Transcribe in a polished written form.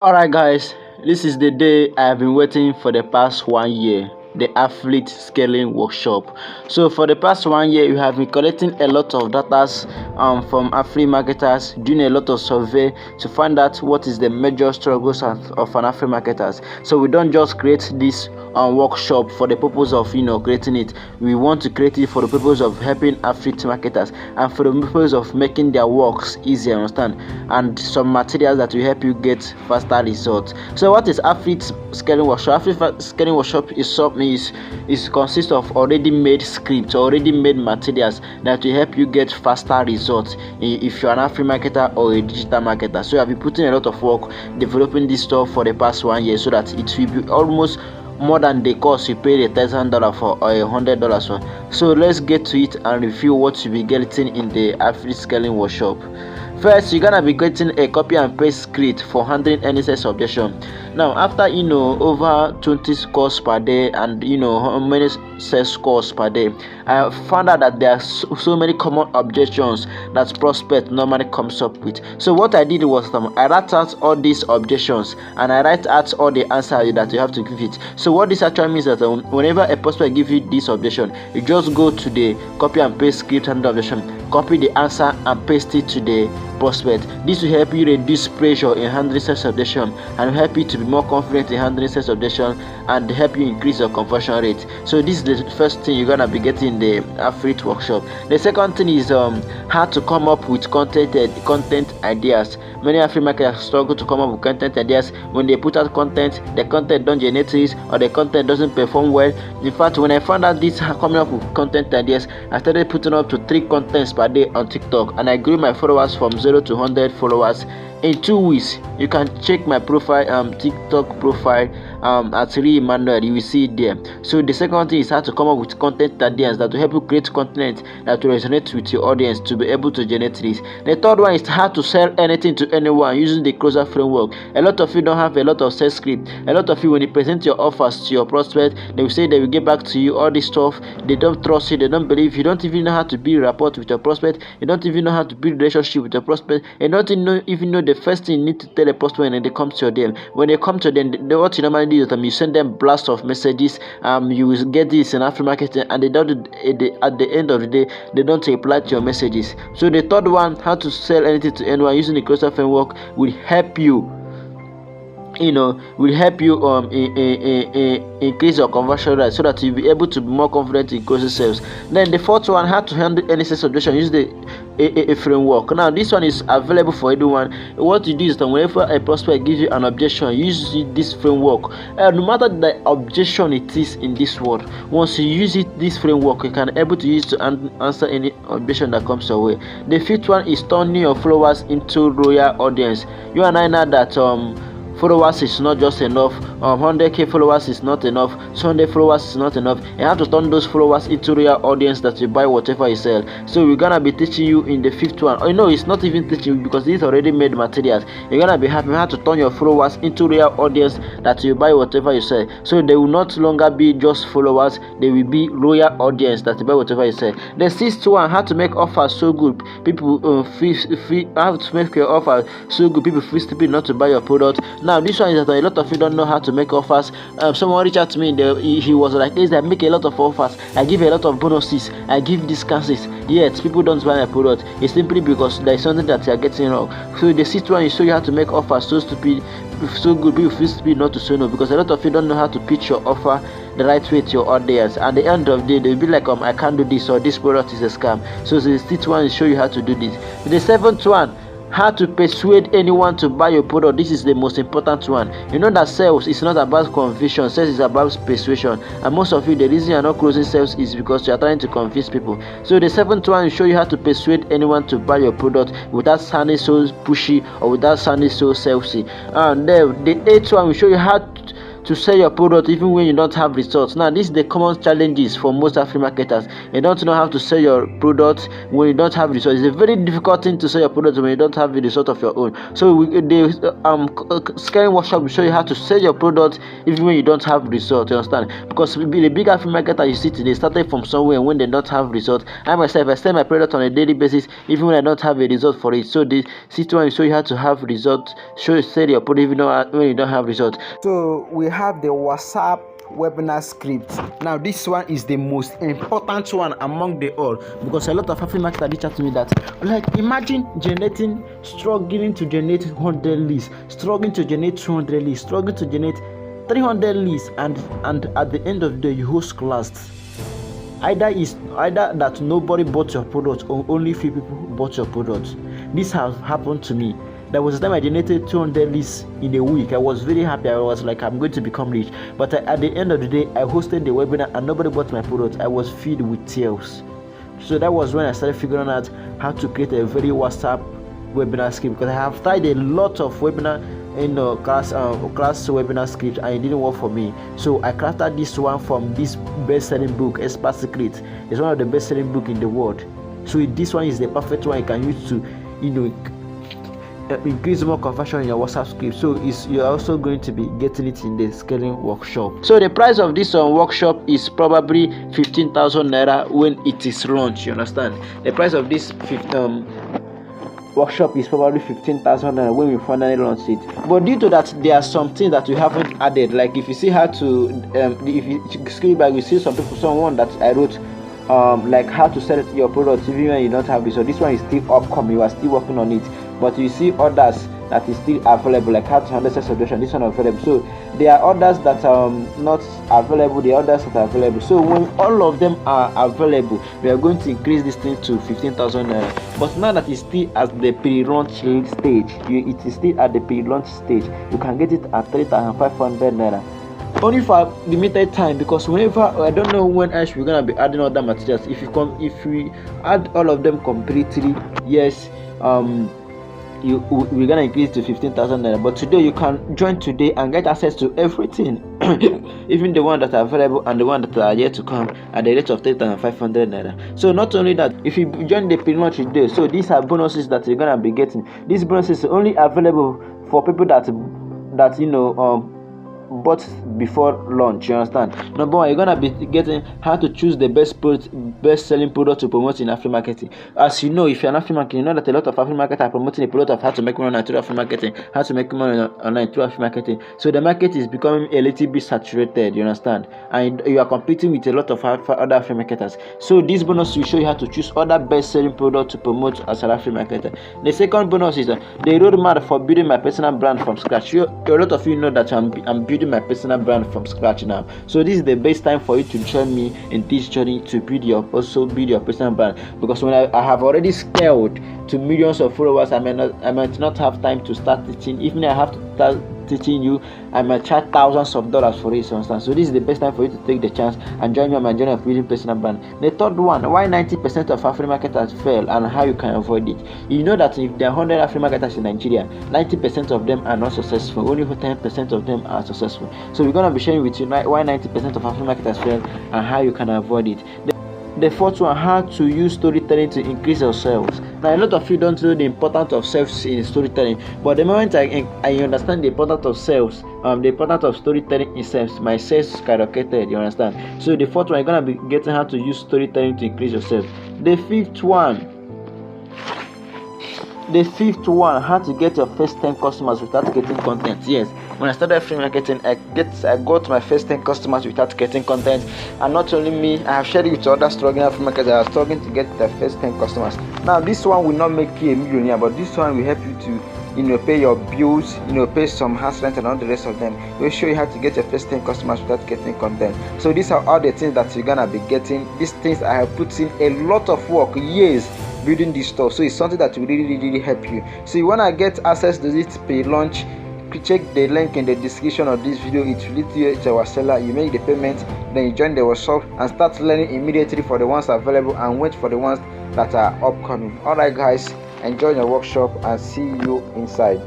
Alright, guys, this is the day I have been waiting for the past 1 year, the athlete scaling workshop. So for the past 1 year, we have been collecting a lot of data from athlete marketers, doing a lot of survey to find out what is the major struggles of an athlete marketers. So we don't just create this workshop for the purpose of creating it. We want to create it for the purpose of helping athlete marketers and for the purpose of making their works easier, understand, and some materials that will help you get faster results. So what is athlete scaling workshop? Athlete scaling workshop is consists of already made scripts, already made materials that will help you get faster results if you're an athlete marketer or a digital marketer. So I've been putting a lot of work developing this stuff for the past 1 year so that it will be almost more than the cost you paid $1,000 for or $100 for. So let's get to it and review what you'll be getting in the athlete scaling workshop. First, you're gonna be getting a copy and paste script for handling any sales objection. Now, after over 20 scores per day and how many sales scores per day, I found out that there are so many common objections that prospect normally comes up with. So what I did was I write out all these objections and I write out all the answers that you have to give it. So what this actually means is that whenever a prospect gives you this objection, you just go to the copy and paste script and objection, copy the answer and paste it to the prospect. This will help you reduce pressure in handling sales objection and help you to be more confident in handling sales objection and help you increase your conversion rate. So this is the first thing you're gonna be getting in the affiliate workshop. The second thing is how to come up with content ideas. Many affiliate marketers struggle to come up with content ideas. When they put out content, the content don't generate it or the content doesn't perform well. In fact, when I found out this coming up with content ideas, I started putting up to 3 contents per day on TikTok and I grew my followers from 0 to 100 followers in 2 weeks. You can check my profile, TikTok profile at Emmanuel. You will see it there. So the second thing is how to come up with content ideas that will help you create content that will resonate with your audience to be able to generate this. The third one is how to sell anything to anyone using the closer framework. A lot of you don't have a lot of sales script. A lot of you, when you present your offers to your prospect, they will say they will get back to you, all this stuff. They don't trust you, they don't believe you, don't even know how to build rapport with your prospect, you don't even know how to build relationship with your prospect, and don't even know the first thing you need to tell a prospect when they come to your DM. When they come to them, what you normally do is you send them blast of messages. You will get this in after marketing, and they don't at the end of the day they don't reply to your messages. So the third one, how to sell anything to anyone using the closer framework, will help you increase your conversion rate so that you'll be able to be more confident in closing sales. Then the fourth one, how to handle any sales objection, use the a framework. Now this one is available for everyone. What you do is that whenever a prospect gives you an objection, use this framework. No matter the objection it is in this world, once you use this framework, you can able to use to answer any objection that comes your way. The fifth one is turning your followers into royal audience. You and I know that followers is not just enough. 100k followers is not enough. 200 followers is not enough. You have to turn those followers into real audience that will buy whatever you sell. So we're gonna be teaching you in the fifth one. It's not even teaching you because these already made materials. You're gonna be having how to turn your followers into real audience that will buy whatever you sell. So they will not longer be just followers, they will be royal audience that will buy whatever you sell. The sixth one, how to make offers so good people how to make your offer so good people feel stupid not to buy your product. Now this one is that a lot of you don't know how to make offers. Someone reached out to me, he was like, I make a lot of offers, I give a lot of bonuses, I give discounts, yet people don't buy my product. It's simply because there is something that you are getting wrong. So the sixth one is show you how to make offers so stupid, so good people feel stupid not to say no, because a lot of you don't know how to pitch your offer the right way to your audience. At the end of the day, they'll be like, I can't do this, or this product is a scam. So the sixth one is show you how to do this. The seventh one, how to persuade anyone to buy your product. This is the most important one. You know that sales is not about conviction, sales is about persuasion, and most of you, the reason you're not closing sales is because you're trying to convince people. So the seventh one will show you how to persuade anyone to buy your product without sounding so pushy or without sounding so salesy. And the eighth one will show you how to to sell your product even when you don't have results. Now this is the common challenges for most African marketers. You don't know how to sell your product when you don't have results. It's a very difficult thing to sell your product when you don't have the result of your own. So the scaling workshop will show you how to sell your product even when you don't have results. You understand? Because the big African marketer you see today started from somewhere when they don't have results. I myself, I sell my product on a daily basis even when I don't have a result for it. So the system will show you how to have results, show you sell your product even when you don't have results. So we have the WhatsApp webinar script. Now this one is the most important one among the all, because a lot of African marketers reach out to me that, like, imagine struggling to generate 100 leads, struggling to generate 200 leads, struggling to generate 300 leads, and at the end of the day you host class. Either that nobody bought your product or only few people bought your product. This has happened to me. There was a time I generated 200 leads in a week. I was very happy. I was like, I'm going to become rich. But at the end of the day, I hosted the webinar and nobody bought my product. I was filled with tears. So that was when I started figuring out how to create a very WhatsApp webinar script, because I have tried a lot of webinar class webinar script and it didn't work for me. So I crafted this one from this best-selling book, Expert Secret. It's one of the best-selling book in the world. So this one is the perfect one you can use to increase more conversion in your WhatsApp script. So you're also going to be getting it in the scaling workshop. So the price of this workshop is probably 15,000 naira when it is launched. You understand? The price of this workshop is probably 15,000 naira when we finally launch it. But due to that, there are some things that we haven't added. Like if you see how to if you scroll back, we see someone that I wrote like how to sell your product even when you don't have this. So this one is still upcoming. You are still working on it. But you see others that is still available, like how to handle sales solution. This one is available. So there are others that are not available. There are others that are available. So when all of them are available, we are going to increase this thing to 15,000 naira. But now that it's still at the pre-launch stage, it is still at the pre-launch stage. You can get it at 3,500 naira. Only for a limited time, because whenever, I don't know when else we're gonna be adding other materials. If we add all of them completely, yes, we're gonna increase to 15,000 naira. But today you can join today and get access to everything, even the one that are available and the one that are yet to come, at the rate of 3,500 naira. So not only that, if you join the pre-launch today, so these are bonuses that you're gonna be getting. These bonuses are only available for people that bought before launch. You understand? Number one, you're gonna be getting how to choose the best selling product to promote in African marketing. As you know, if you're an African marketing, you know that a lot of African marketers are promoting a product of how to make money through African marketing, how to make money online through African marketing. So the market is becoming a little bit saturated. You understand? And you are competing with a lot of other African marketers. So this bonus will show you how to choose other best selling product to promote as an African marketer. The second bonus is the roadmap for building my personal brand from scratch. A lot of you know that I'm building my personal brand from scratch now. So this is the best time for you to join me in this journey to build your personal brand, because when I have already scaled to millions of followers, I might not have time to start teaching. Even if I have to start teaching you, I might charge thousands of dollars for it, for instance. So this is the best time for you to take the chance and join me on my journey of building personal brand. The third one, why 90% of African marketers fail and how you can avoid it. You know that if there are 100 African marketers in Nigeria, 90% of them are not successful. Only 10% of them are successful. So we're gonna be sharing with you why 90% of African marketers fail and how you can avoid it. The fourth one, how to use storytelling to increase your sales. Now a lot of you don't know the importance of sales in storytelling, but the moment I understand the importance of sales, the importance of storytelling in sales, my sales skyrocketed. You understand? So the fourth one, you're gonna be getting how to use storytelling to increase your sales. The fifth one, how to get your first 10 customers without getting content. Yes, when I started free marketing, I got my first 10 customers without getting content. And not only me, I have shared it with other struggling free marketers that are struggling to get their first 10 customers. Now this one will not make you a millionaire, but this one will help you to pay your bills, pay some house rent and all the rest of them. It will show you how to get your first 10 customers without getting content. So these are all the things that you're gonna be getting. These things I have put in a lot of work, years building this stuff. So it's something that will really help you. So you wanna get access to this pre-launch, check the link in the description of this video. It will lead you to our seller. You make the payment, then you join the workshop and start learning immediately for the ones available and wait for the ones that are upcoming. Alright guys, enjoy your workshop and see you inside.